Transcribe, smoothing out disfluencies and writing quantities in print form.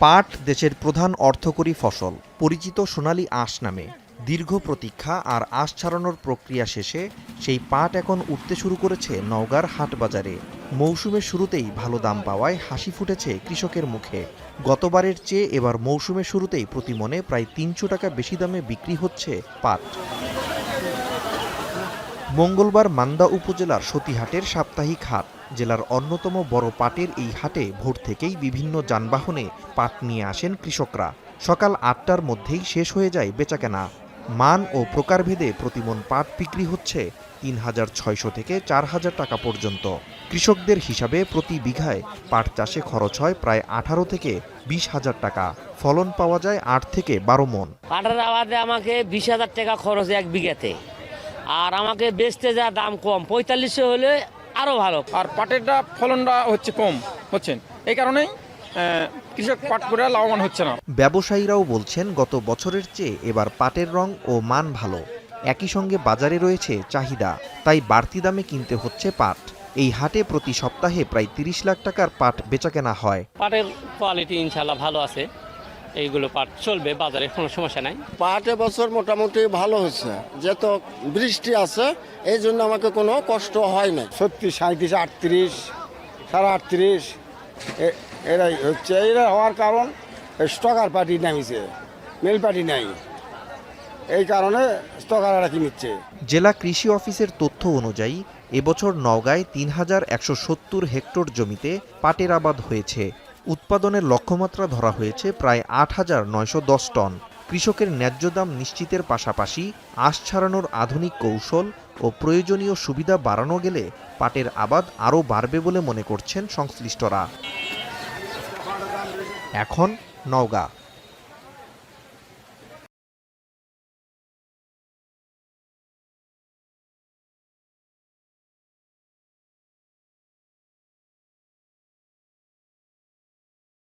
পাট দেশের প্রধান অর্থকরী ফসল, পরিচিত সোনালী আঁশ নামে। দীর্ঘ প্রতীক্ষা আর আঁশ ছাড়ানোর প্রক্রিয়া শেষে সেই পাট এখন উঠতে শুরু করেছে নওগাঁর হাটবাজারে। মৌসুমের শুরুতেই ভালো দাম পাওয়ায় হাসি ফুটেছে কৃষকের মুখে। গতবারের চেয়ে এবার মৌসুমের শুরুতেই প্রতিমনে প্রায় ৩০০ টাকা বেশি দামে বিক্রি হচ্ছে পাট। মঙ্গলবার মান্দা উপজেলার সতীহাটের সাপ্তাহিক হাট। জেলার অন্যতম বড় পাটের এই হাটে ভোর থেকেই বিভিন্ন যানবাহনে পাট নিয়ে আসেন কৃষকরা। সকাল ৮টার মধ্যেই শেষ হয়ে যায় বেচাকেনা। মান ও প্রকারভেদে প্রতিমন পাট বিক্রি হচ্ছে ৩,৬০০ থেকে ৪,০০০ টাকা পর্যন্ত। কৃষকদের হিসাবে প্রতি বিঘায় পাট চাষে খরচ হয় প্রায় ১৮ থেকে ২০,০০০ টাকা। ফলন পাওয়া যায় ৮ থেকে ১২ মন। পাটের আবাদে আমাকে ২০,০০০ টাকা খরচ এক বিঘাতে, আর আমাকে বেচতে যা দাম কম, ৪৫০০ হলে আরো ভালো। আর পাটেরটা ফলনটা হচ্ছে কম হচ্ছেন, এই কারণেই কৃষক পাট করে লাভবান হচ্ছে না। ব্যবসায়ীরাও বলছেন গত বছরের চেয়ে এবার পাটের রং ও মান ভালো। একই সঙ্গে বাজারে রয়েছে চাহিদা, তাই বাড়তি দামে কিনতে হচ্ছে পাট। এই হাটে প্রতি সপ্তাহে প্রায় ৩০ লাখ টাকার পাট বেচাকেনা হয়। পাটের কোয়ালিটি ইনশাল্লাহ ভালো আছে, এইগুলো পাট চলবে, বাজারে কোনো সমস্যা নাই। পাট এবছর মোটামুটি ভালো হচ্ছে, যেহেতু বৃষ্টি আছে এই জন্য আমাকে কোনো কষ্ট হয় না। ৩৬, ৩৭, ৩৮, ৩৮ এরাই হচ্ছে। এরা হওয়ার কারণ স্টকার পার্টি নামিছে, মেল পার্টি নাই, এই কারণে স্টকাররা কিনছে। জেলা কৃষি অফিসের তথ্য অনুযায়ী এবছর নওগাঁয় ৩,১৭০ হেক্টর জমিতে পাটের আবাদ হয়েছে। উৎপাদনের লক্ষ্যমাত্রা ধরা হয়েছে প্রায় ৮,৯১০ টন। কৃষকের ন্যায্য দাম নিশ্চিতের পাশাপাশি আঁশ ছাড়ানোর আধুনিক কৌশল ও প্রয়োজনীয় সুবিধা বাড়ানো গেলে পাটের আবাদ আরও বাড়বে বলে মনে করছেন সংশ্লিষ্টরা। এখন নওগাঁ।